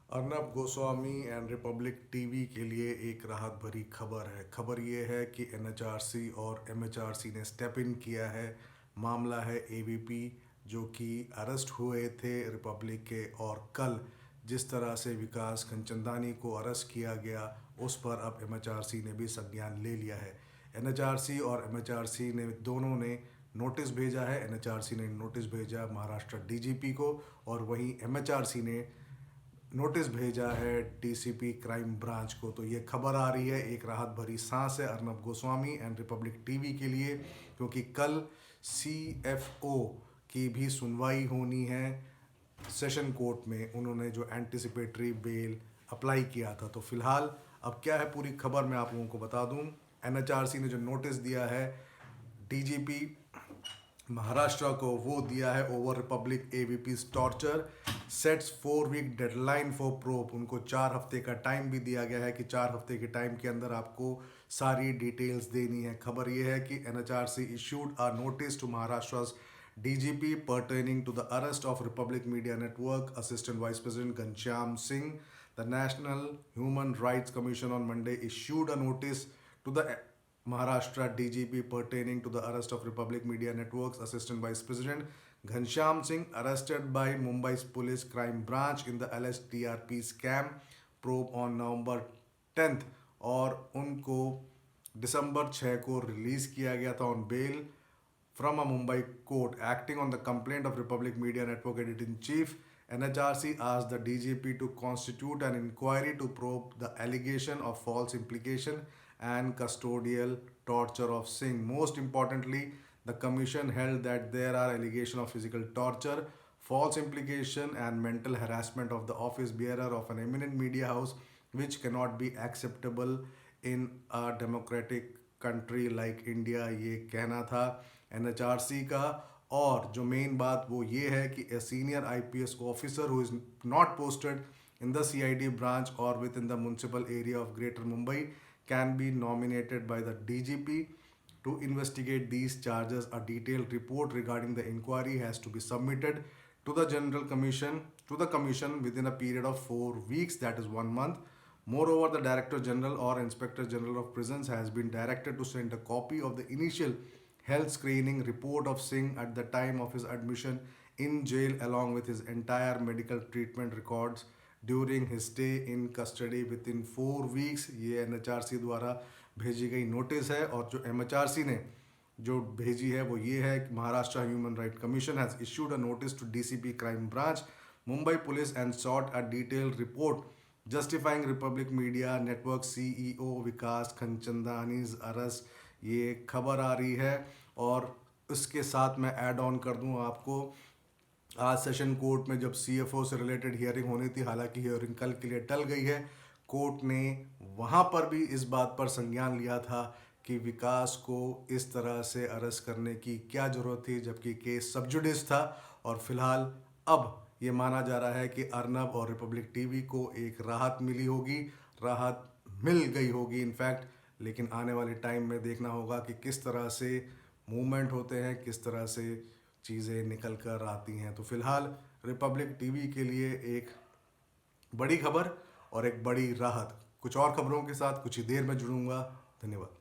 Arnab Goswami and Republic TV के लिए एक राहत भरी खबर है। खबर ये है कि एनएचआरसी और एमएचआरसी ने स्टेप इन किया है। मामला है एवीपी जो कि अरेस्ट हुए थे रिपब्लिक के, और कल जिस तरह से विकास खनचंदानी को अरेस्ट किया गया उस पर अब एमएचआरसी ने भी संज्ञान ले लिया है। एनएचआरसी और एमएचआरसी ने दोनों ने नोटिस भेजा है। एनएचआरसी ने नोटिस भेजा महाराष्ट्र डीजीपी को, और वहीं एमएचआरसी ने नोटिस भेजा है डीसीपी क्राइम ब्रांच को। तो ये खबर आ रही है, एक राहत भरी सांस है Arnab Goswami and Republic TV के लिए, क्योंकि कल सीएफओ की भी सुनवाई होनी है सेशन कोर्ट में। उन्होंने जो एंटिसिपेटरी बेल अप्लाई किया था। तो फिलहाल अब क्या है पूरी खबर मैं आप लोगों को बता दूं। एनएचआरसी ने जो नोटिस दिया है डीजीपी महाराष्ट्र को, वो दिया है over Republic AVP's torture, sets 4 week deadline for probe. उनको 4 हफ्ते का टाइम भी दिया गया है कि 4 हफ्ते के टाइम के अंदर आपको सारी डिटेल्स देनी है। खबर यह है कि NHRC issued a notice to Maharashtra DGP pertaining to the arrest of Republic Media Network Assistant Vice President Ghanshyam Singh. The National Human Rights Commission on Monday issued a notice to the Maharashtra DGP pertaining to the arrest of Republic Media Network's Assistant Vice President Ghanshyam Singh, arrested by Mumbai's Police Crime Branch in the LSTRP scam probe on November 10th, और उनको दिसंबर 6 को release किया गया था on bail from a Mumbai court. Acting on the complaint of Republic Media Network editor-in-chief, NHRC asked the DGP to constitute an inquiry to probe the allegation of false implication and custodial torture of Singh. Most importantly, the commission held that there are allegations of physical torture, false implication and mental harassment of the office bearer of an eminent media house, which cannot be acceptable in a democratic country like India. ये कहना था NHRC का। और जो main बात वो ये है कि a senior IPS officer who is not posted in the CID branch और within the municipal area of greater Mumbai can be nominated by the DGP to investigate these charges. A detailed report regarding the inquiry has to be submitted to the commission within a period of 4 weeks, that is 1 month. Moreover, the Director General or Inspector General of Prisons has been directed to send a copy of the initial health screening report of Singh at the time of his admission in jail, along with his entire medical treatment records during his stay in custody within 4 weeks. ये NHRC द्वारा भेजी गई notice है। और जो एमएचआरसी ने जो भेजी है वो ये है कि Maharashtra human right commission has issued a notice to DCP crime branch Mumbai police and sought a detailed report justifying Republic media network CEO Vikas Khanchandani's arrest. ये खबर आ रही है। और इसके साथ मैं ऐड ऑन कर दूं आपको, आज सेशन कोर्ट में जब सीएफओ से रिलेटेड हियरिंग होनी थी, हालांकि हियरिंग कल के लिए टल गई है, कोर्ट ने वहाँ पर भी इस बात पर संज्ञान लिया था कि विकास को इस तरह से अरेस्ट करने की क्या ज़रूरत थी, जबकि केस सब जुडिस था। और फिलहाल अब ये माना जा रहा है कि अर्नब और रिपब्लिक टीवी को एक राहत मिली होगी, राहत मिल गई होगी इनफैक्ट। लेकिन आने वाले टाइम में देखना होगा कि किस तरह से मूवमेंट होते हैं, किस तरह से चीज़ें निकल कर आती हैं। तो फिलहाल रिपब्लिक टीवी के लिए एक बड़ी खबर और एक बड़ी राहत। कुछ और खबरों के साथ कुछ ही देर में जुड़ूंगा। धन्यवाद।